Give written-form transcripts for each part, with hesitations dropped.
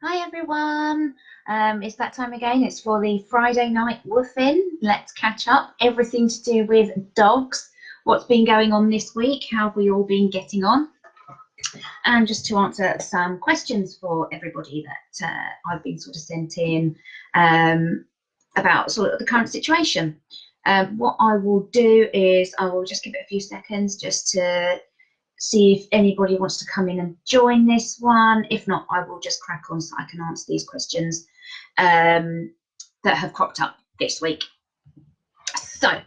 Hi everyone. It's that time again. It's for the Friday night Woof-in. Let's catch up. Everything to do with dogs. What's been going on this week? How have we all been getting on? And just to answer some questions for everybody that I've been sort of sent in about sort of the current situation. What I will do is I will just give it a few seconds just to see if anybody wants to come in and join this one. If not, I will just crack on so I can answer these questions that have cropped up this week. So,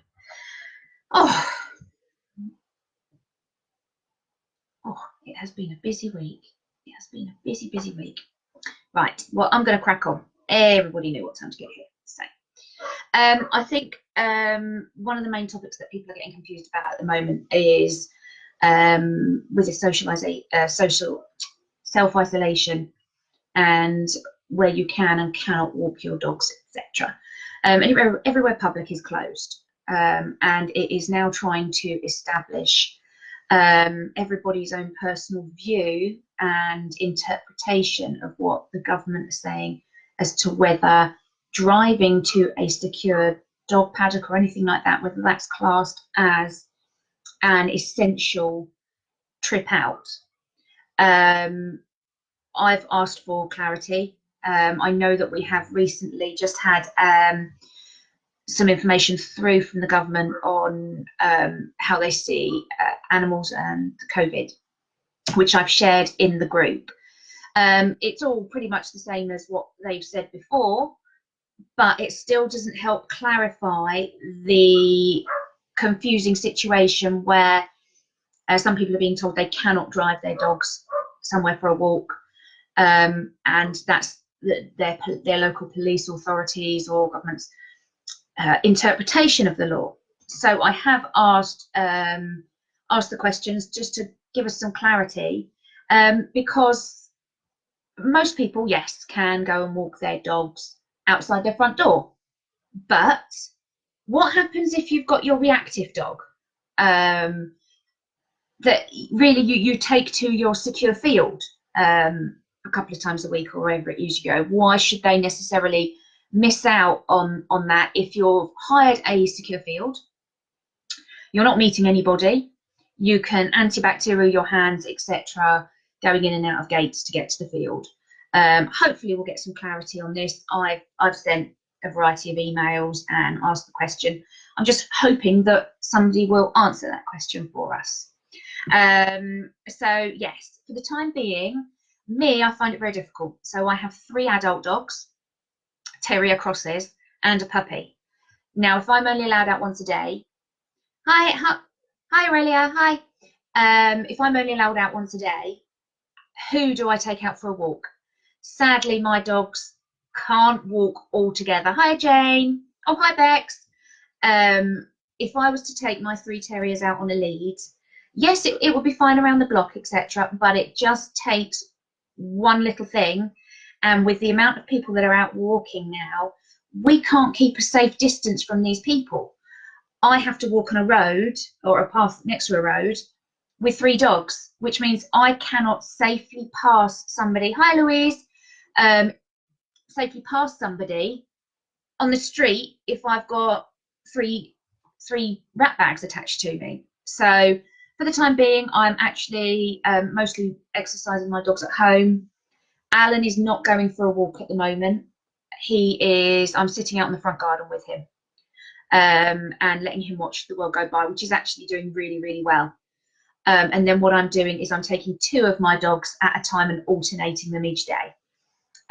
it has been a busy week. It has been a busy, busy week. Right, well, I'm going to crack on. Everybody knew what time to get here. So, I think one of the main topics that people are getting confused about at the moment is with the social self-isolation and where you can and cannot walk your dogs, etc. Everywhere public is closed, and it is now trying to establish everybody's own personal view and interpretation of what the government is saying as to whether driving to a secure dog paddock or anything like that, whether that's classed as an essential trip out. I've asked for clarity. I know that we have recently just had some information through from the government on how they see animals and COVID, which I've shared in the group. It's all pretty much the same as what they've said before, but it still doesn't help clarify the confusing situation where some people are being told they cannot drive their dogs somewhere for a walk, and that's their local police authorities or government's interpretation of the law. So I have asked the questions just to give us some clarity, because most people, yes, can go and walk their dogs outside their front door, but what happens if you've got your reactive dog that really you take to your secure field a couple of times a week or wherever it usually go? Why should they necessarily miss out on that if you've hired a secure field? You're not meeting anybody. You can antibacterial your hands, etc., going in and out of gates to get to the field. Hopefully we'll get some clarity on this. I've sent a variety of emails and asked the question. I'm just hoping that somebody will answer that question for us. So yes, for the time being, I find it very difficult. So I have 3 adult dogs, terrier crosses, and a puppy. Now, if I'm only allowed out once a day, hi Aurelia, hi. If I'm only allowed out once a day, who do I take out for a walk? Sadly, my dogs can't walk all together. Hi Jane. Oh, hi Bex. If I was to take my 3 terriers out on a lead, yes, it would be fine around the block, etc., but it just takes one little thing. And with the amount of people that are out walking now, we can't keep a safe distance from these people. I have to walk on a road or a path next to a road with 3 dogs, which means I cannot safely pass somebody. Hi, Louise. Safely pass somebody on the street if I've got three rat bags attached to me. So for the time being, I'm actually mostly exercising my dogs at home. Alan is not going for a walk at the moment. I'm sitting out in the front garden with him and letting him watch the world go by, which is actually doing really, really well. And then what I'm doing is I'm taking 2 of my dogs at a time and alternating them each day.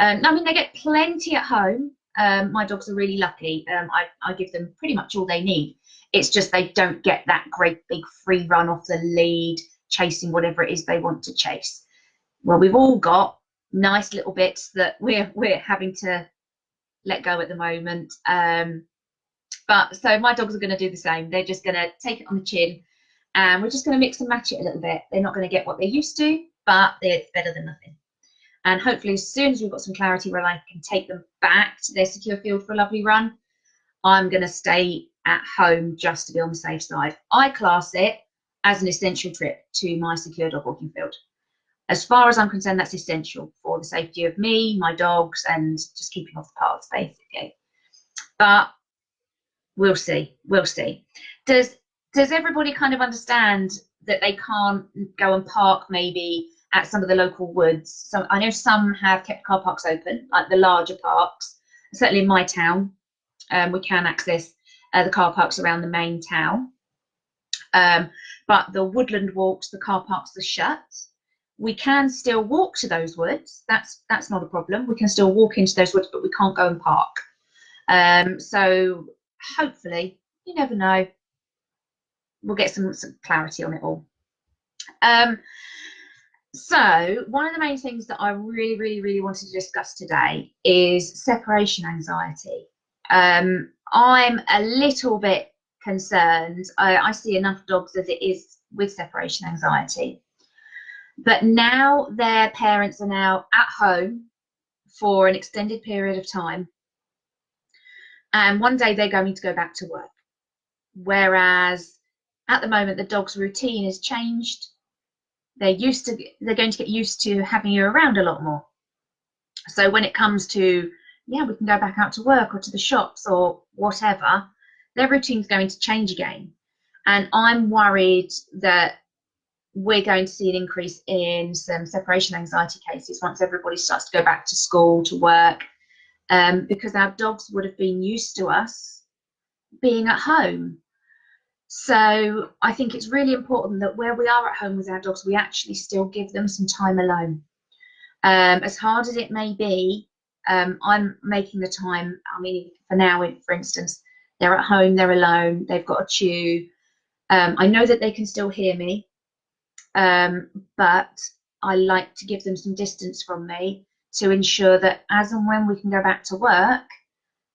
I mean, they get plenty at home. My dogs are really lucky. I give them pretty much all they need. It's just they don't get that great big free run off the lead, chasing whatever it is they want to chase. Well, we've all got nice little bits that we're having to let go at the moment. But so my dogs are going to do the same. They're just going to take it on the chin, and we're just going to mix and match it a little bit. They're not going to get what they used to, but it's better than nothing. And hopefully, as soon as we've got some clarity where I can take them back to their secure field for a lovely run, I'm going to stay at home just to be on the safe side. I class it as an essential trip to my secure dog walking field. As far as I'm concerned, that's essential for the safety of me, my dogs, and just keeping off the paths, basically. But we'll see. We'll see. Does everybody kind of understand that they can't go and park maybe at some of the local woods? So I know some have kept car parks open, like the larger parks. Certainly in my town, we can access the car parks around the main town. But the woodland walks, the car parks are shut. We can still walk to those woods. That's not a problem. We can still walk into those woods, but we can't go and park. So hopefully, you never know, we'll get some clarity on it all. So one of the main things that I really wanted to discuss today is separation anxiety. I'm a little bit concerned. I see enough dogs as it is with separation anxiety. But now their parents are now at home for an extended period of time. And one day they're going to go back to work. Whereas at the moment, the dog's routine has changed. They're going to get used to having you around a lot more. So when it comes to, yeah, we can go back out to work or to the shops or whatever, their routine's going to change again. And I'm worried that we're going to see an increase in some separation anxiety cases once everybody starts to go back to school, to work, because our dogs would have been used to us being at home. So I think it's really important that where we are at home with our dogs, we actually still give them some time alone. As hard as it may be, I'm making the time. I mean, for now, for instance, they're at home, they're alone, they've got a chew. I know that they can still hear me, but I like to give them some distance from me to ensure that as and when we can go back to work,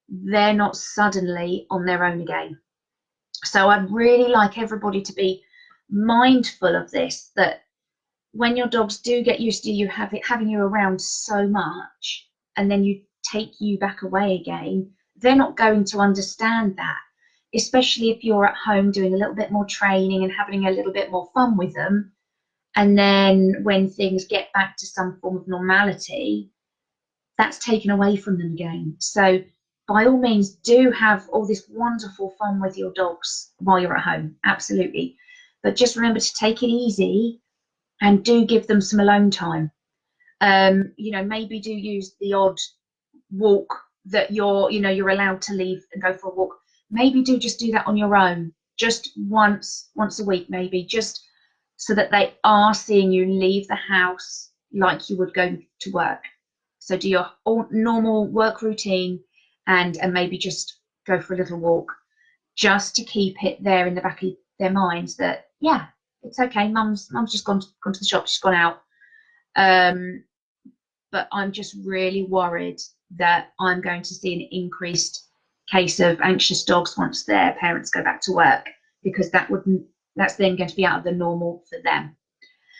they're not suddenly on their own again. So I'd really like everybody to be mindful of this, that when your dogs do get used to you having you around so much, and then you take you back away again, they're not going to understand that, especially if you're at home doing a little bit more training and having a little bit more fun with them. And then when things get back to some form of normality, that's taken away from them again. So by all means, do have all this wonderful fun with your dogs while you're at home, absolutely. But just remember to take it easy and do give them some alone time. Maybe do use the odd walk that you're allowed to leave and go for a walk. Maybe just do that on your own, just once a week, maybe, just so that they are seeing you leave the house like you would go to work. So do your normal work routine and maybe just go for a little walk, just to keep it there in the back of their minds that, yeah, it's okay, mum's just gone to the shop, she's gone out. But I'm just really worried that I'm going to see an increased case of anxious dogs once their parents go back to work, because that's then going to be out of the normal for them.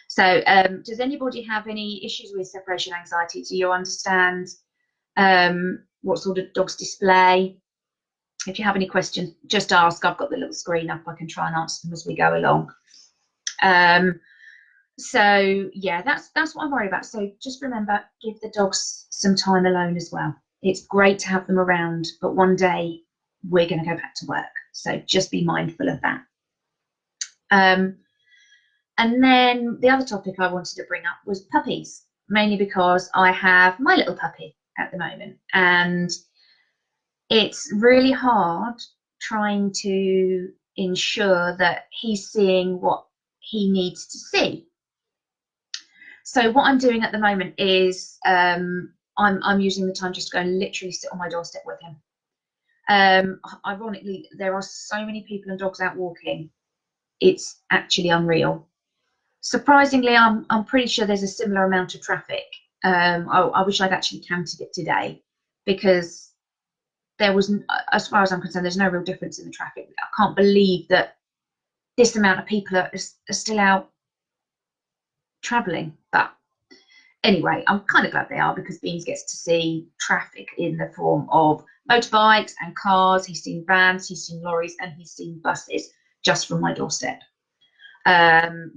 So does anybody have any issues with separation anxiety? Do you understand what sort of dogs display? If you have any questions, just ask. I've got the little screen up. I can try and answer them as we go along. So yeah, that's what I'm worried about. So just remember, give the dogs some time alone as well. It's great to have them around, but one day we're going to go back to work. So just be mindful of that. And then the other topic I wanted to bring up was puppies, mainly because I have my little puppy at the moment, and it's really hard trying to ensure that he's seeing what he needs to see. So what I'm doing at the moment is I'm using the time just to go and literally sit on my doorstep with him. Ironically, there are so many people and dogs out walking. It's actually unreal. Surprisingly, I'm pretty sure there's a similar amount of traffic. I wish I'd actually counted it today, because there was, as far as I'm concerned, there's no real difference in the traffic. I can't believe that this amount of people are still out travelling. But anyway, I'm kind of glad they are, because Beans gets to see traffic in the form of motorbikes and cars. He's seen vans, he's seen lorries, and he's seen buses just from my doorstep,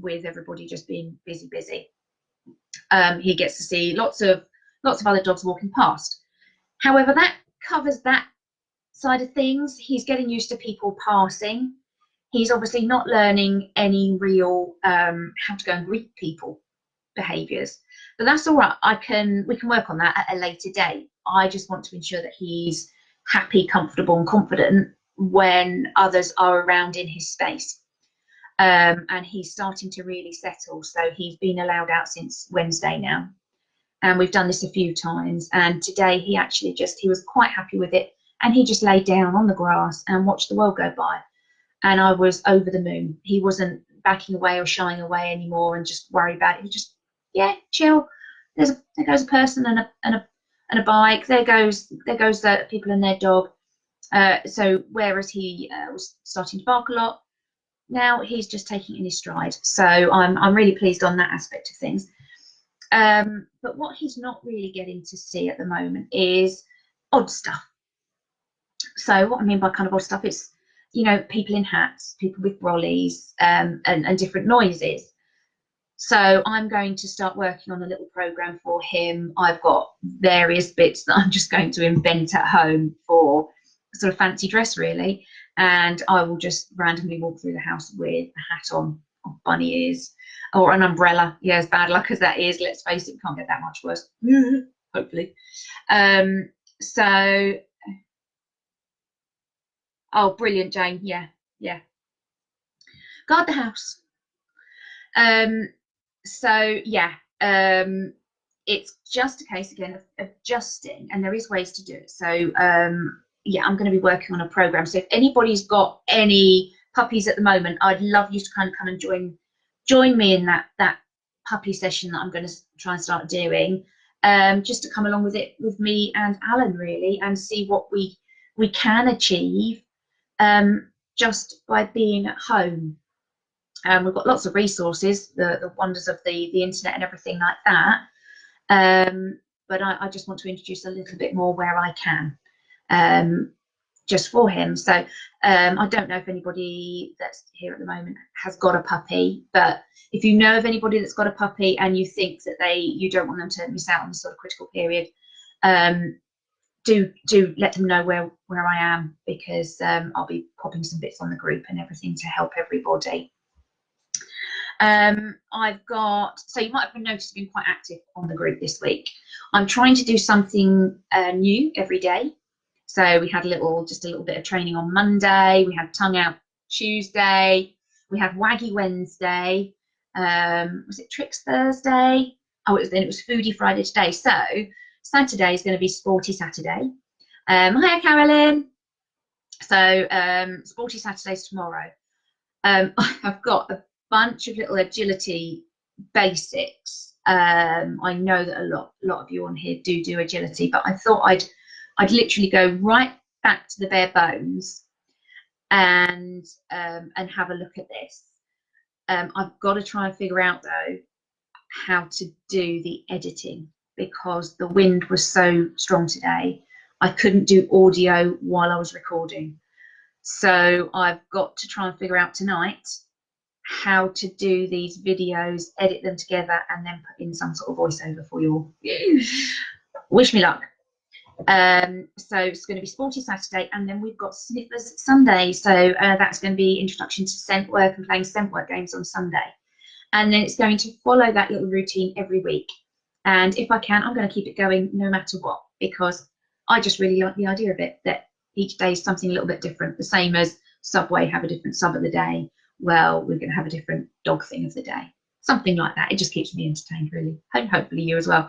with everybody just being busy. He gets to see lots of other dogs walking past. However, that covers that side of things. He's getting used to people passing. He's obviously not learning any real how to go and greet people behaviours. But that's all right. We can work on that at a later date. I just want to ensure that he's happy, comfortable, and confident when others are around in his space. And he's starting to really settle. So he's been allowed out since Wednesday now. And we've done this a few times. And today he actually he was quite happy with it. And he just laid down on the grass and watched the world go by. And I was over the moon. He wasn't backing away or shying away anymore and just worried about it. He was just, yeah, chill. There goes a person and a bike. There goes the people and their dog. So whereas he was starting to bark a lot, now he's just taking it in his stride. So I'm really pleased on that aspect of things. But what he's not really getting to see at the moment is odd stuff. So what I mean by kind of odd stuff is, you know, people in hats, people with brollies, and different noises. So I'm going to start working on a little program for him. I've got various bits that I'm just going to invent at home for sort of fancy dress, really. And I will just randomly walk through the house with a hat on, or bunny ears, or an umbrella. Yeah, as bad luck as that is, let's face it, it can't get that much worse, hopefully. So, oh, brilliant, Jane. Yeah. Guard the house. So yeah, it's just a case again of adjusting, and there is ways to do it. So yeah, I'm going to be working on a program. So if anybody's got any puppies at the moment, I'd love you to kind of come and join me in that puppy session that I'm going to try and start doing, just to come along with it with me and Alan, really, and see what we can achieve just by being at home. We've got lots of resources, the wonders of the internet and everything like that. But I just want to introduce a little bit more where I can, just for him. So I don't know if anybody that's here at the moment has got a puppy, but if you know of anybody that's got a puppy and you think that you don't want them to miss out on this sort of critical period, do let them know where I am, because I'll be popping some bits on the group and everything to help everybody. So you might have noticed I've been quite active on the group this week. I'm trying to do something new every day. So we had just a little bit of training on Monday. We had tongue out Tuesday. We had Waggy Wednesday. Was it Tricks Thursday? Oh, it was Foodie Friday today. So Saturday is going to be Sporty Saturday. Hiya, Carolyn. So Sporty Saturday's tomorrow. I've got a bunch of little agility basics. I know that a lot of you on here do agility, but I thought I'd literally go right back to the bare bones and have a look at this. I've got to try and figure out though how to do the editing, because the wind was so strong today. I couldn't do audio while I was recording. So I've got to try and figure out tonight how to do these videos, edit them together, and then put in some sort of voiceover for you all. Wish me luck. So it's going to be Sporty Saturday, and then we've got Sniffers Sunday. So that's going to be introduction to scent work and playing scent work games on Sunday. And then it's going to follow that little routine every week. And if I can, I'm going to keep it going no matter what, because I just really like the idea of it, that each day is something a little bit different. The same as Subway have a different sub of the day. Well, we're going to have a different dog thing of the day. Something like that. It just keeps me entertained, really. And hopefully you as well.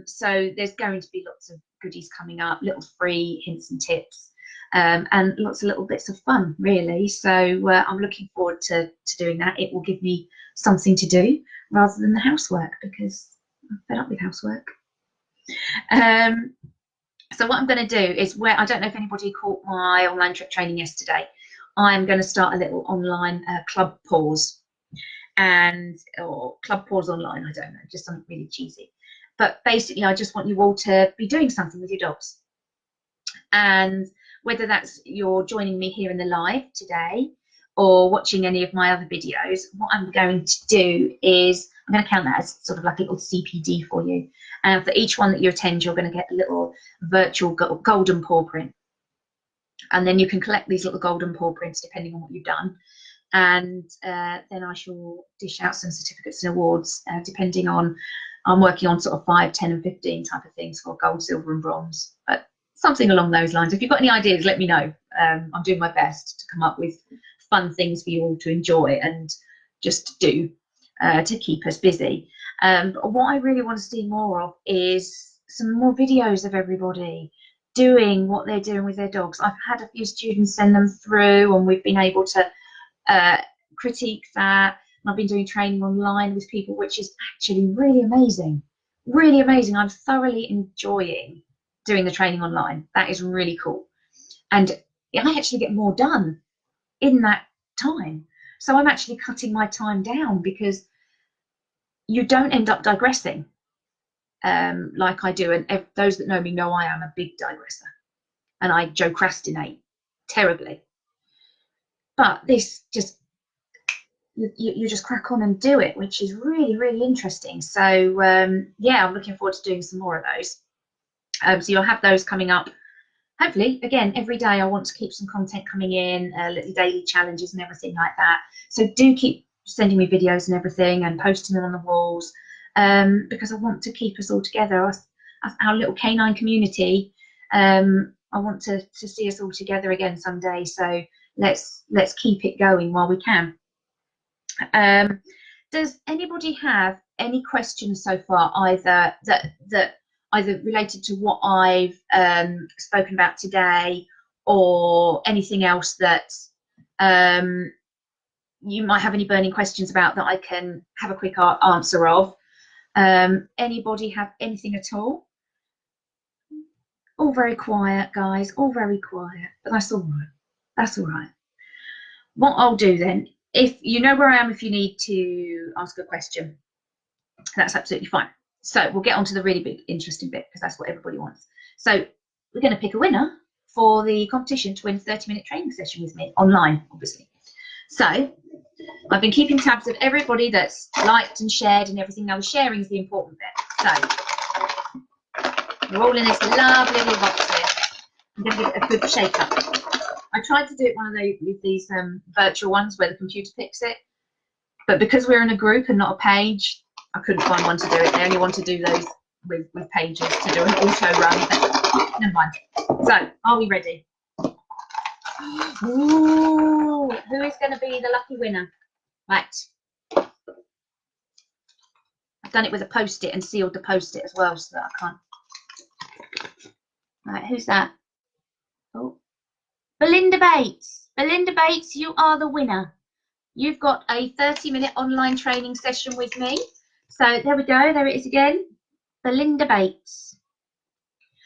So there's going to be lots of goodies coming up, little free hints and tips, and lots of little bits of fun, really. So I'm looking forward to doing that. It will give me something to do rather than the housework, because I'm fed up with housework. So what I'm going to do is, I don't know if anybody caught my online trick training yesterday. I'm going to start a little online club pause, or club pause online. I don't know, just something really cheesy. But basically, I just want you all to be doing something with your dogs. And whether that's you're joining me here in the live today or watching any of my other videos, what I'm going to do is I'm going to count that as sort of like a little CPD for you. And for each one that you attend, you're going to get a little virtual golden paw print. And then you can collect these little golden paw prints depending on what you've done. And then I shall dish out some certificates and awards depending on, I'm working on sort of 5, 10 and 15 type of things for gold, silver and bronze, but something along those lines. If you've got any ideas, let me know. I'm doing my best to come up with fun things for you all to enjoy and just do to keep us busy. What I really want to see more of is some more videos of everybody doing what they're doing with their dogs. I've had a few students send them through and we've been able to critique that. And I've been doing training online with people, which is actually really amazing. Really amazing. I'm thoroughly enjoying doing the training online. That is really cool. And I actually get more done in that time. So I'm actually cutting my time down because you don't end up digressing like I do. And those that know me know I am a big digresser. And I procrastinate terribly. But this just, you just crack on and do it, which is really, really interesting. So yeah, I'm looking forward to doing some more of those. So you'll have those coming up. Hopefully, again, every day I want to keep some content coming in, little daily challenges and everything like that. So do keep sending me videos and everything and posting them on the walls because I want to keep us all together, our little canine community. I want to see us all together again someday. So let's keep it going while we can. Does anybody have any questions so far, either either related to what I've spoken about today or anything else that you might have any burning questions about that I can have a quick answer of? Anybody have anything at all? All very quiet, guys, all very quiet, but that's all right. That's all right. What I'll do then, if you know where I am, if you need to ask a question, that's absolutely fine. So we'll get on to the really big, interesting bit because that's what everybody wants. So we're going to pick a winner for the competition to win a 30-minute training session with me online, obviously. So I've been keeping tabs of everybody that's liked and shared and everything. Now, the sharing is the important bit. So we're all in this lovely little box here. I'm going to give it a good shake up. I tried to do it one of these virtual ones where the computer picks it, but because we're in a group and not a page, I couldn't find one to do it. They only want to do those with pages to do an auto run. But never mind. So, are we ready? Ooh, who is going to be the lucky winner? Right. I've done it with a post-it and sealed the post-it as well so that I can't. Right, who's that? Oh. Belinda Bates. Belinda Bates, you are the winner. You've got a 30-minute online training session with me. So there we go. There it is again. Belinda Bates.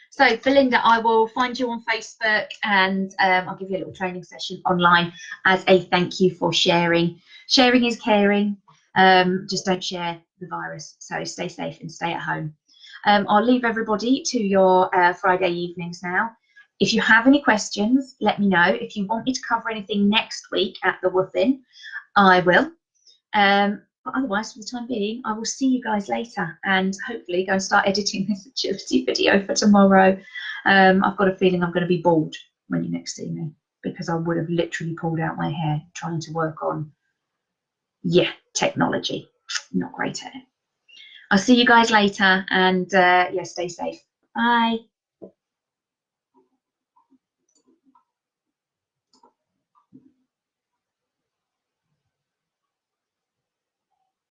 So Belinda, I will find you on Facebook and I'll give you a little training session online as a thank you for sharing. Sharing is caring. Just don't share the virus. So stay safe and stay at home. I'll leave everybody to your Friday evenings now. If you have any questions, let me know. If you want me to cover anything next week at the Woof-in, I will. But otherwise, for the time being, I will see you guys later and hopefully go and start editing this agility video for tomorrow. I've got a feeling I'm going to be bored when you next see me because I would have literally pulled out my hair trying to work on, yeah, technology. Not great at it. I'll see you guys later and yeah, stay safe. Bye.